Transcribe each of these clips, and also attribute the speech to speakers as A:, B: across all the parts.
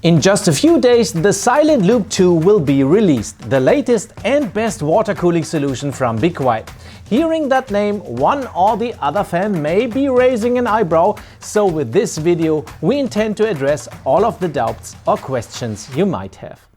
A: In just a few days, the Silent Loop 2 will be released, the latest and best water cooling solution from bequiet. Hearing that name, one or the other fan may be raising an eyebrow, so with this video we intend to address all of the doubts or questions you might have.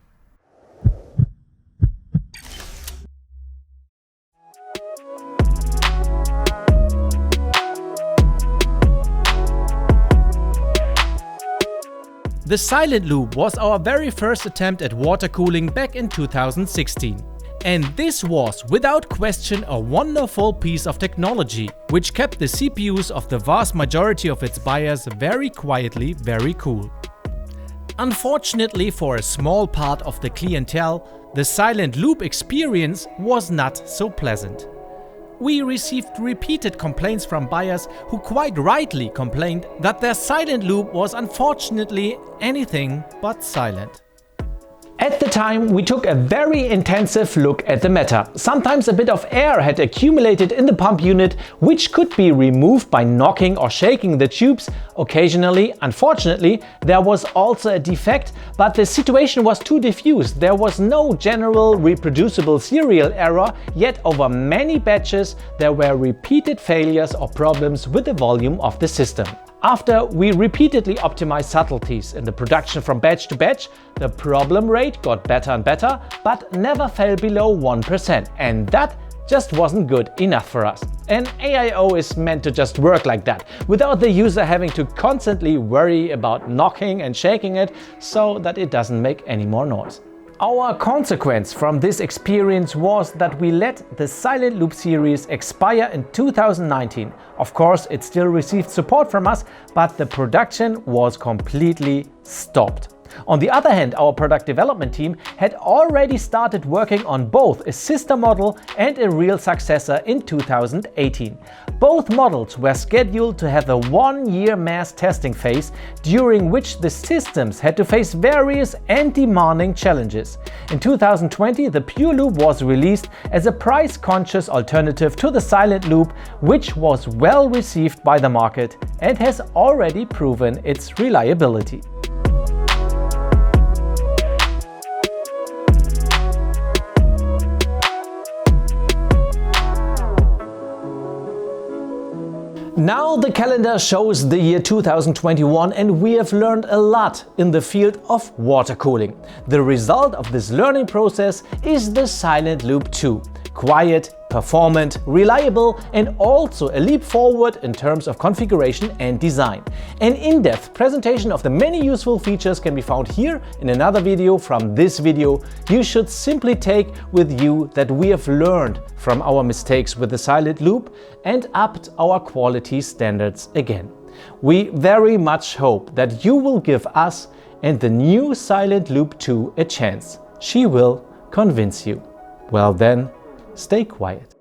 A: The Silent Loop was our very first attempt at water cooling back in 2016. And this was, without question, a wonderful piece of technology, which kept the CPUs of the vast majority of its buyers very quietly very cool. Unfortunately for a small part of the clientele, the Silent Loop experience was not so pleasant. We received repeated complaints from buyers who quite rightly complained that their Silent Loop was unfortunately anything but silent. At the time, we took a very intensive look at the matter. Sometimes a bit of air had accumulated in the pump unit, which could be removed by knocking or shaking the tubes. Occasionally, unfortunately, there was also a defect, but the situation was too diffuse. There was no general reproducible serial error, yet over many batches there were repeated failures or problems with the volume of the system. After we repeatedly optimized subtleties in the production from batch to batch, the problem rate got better and better, but never fell below 1%, and that just wasn't good enough for us. An AIO is meant to just work like that, without the user having to constantly worry about knocking and shaking it so that it doesn't make any more noise. Our consequence from this experience was that we let the Silent Loop series expire in 2019. Of course, it still received support from us, but the production was completely stopped. On the other hand, our product development team had already started working on both a sister model and a real successor in 2018. Both models were scheduled to have a 1-year mass testing phase, during which the systems had to face various and demanding challenges. In 2020, the Pure Loop was released as a price-conscious alternative to the Silent Loop, which was well received by the market and has already proven its reliability. Now the calendar shows the year 2021 and we have learned a lot in the field of water cooling. The result of this learning process is the Silent Loop 2. Quiet, performant, reliable, and also a leap forward in terms of configuration and design. An in-depth presentation of the many useful features can be found here in another video from this video. You should simply take with you that we have learned from our mistakes with the Silent Loop and upped our quality standards again. We very much hope that you will give us and the new Silent Loop 2 a chance. She will convince you. Well then, stay quiet.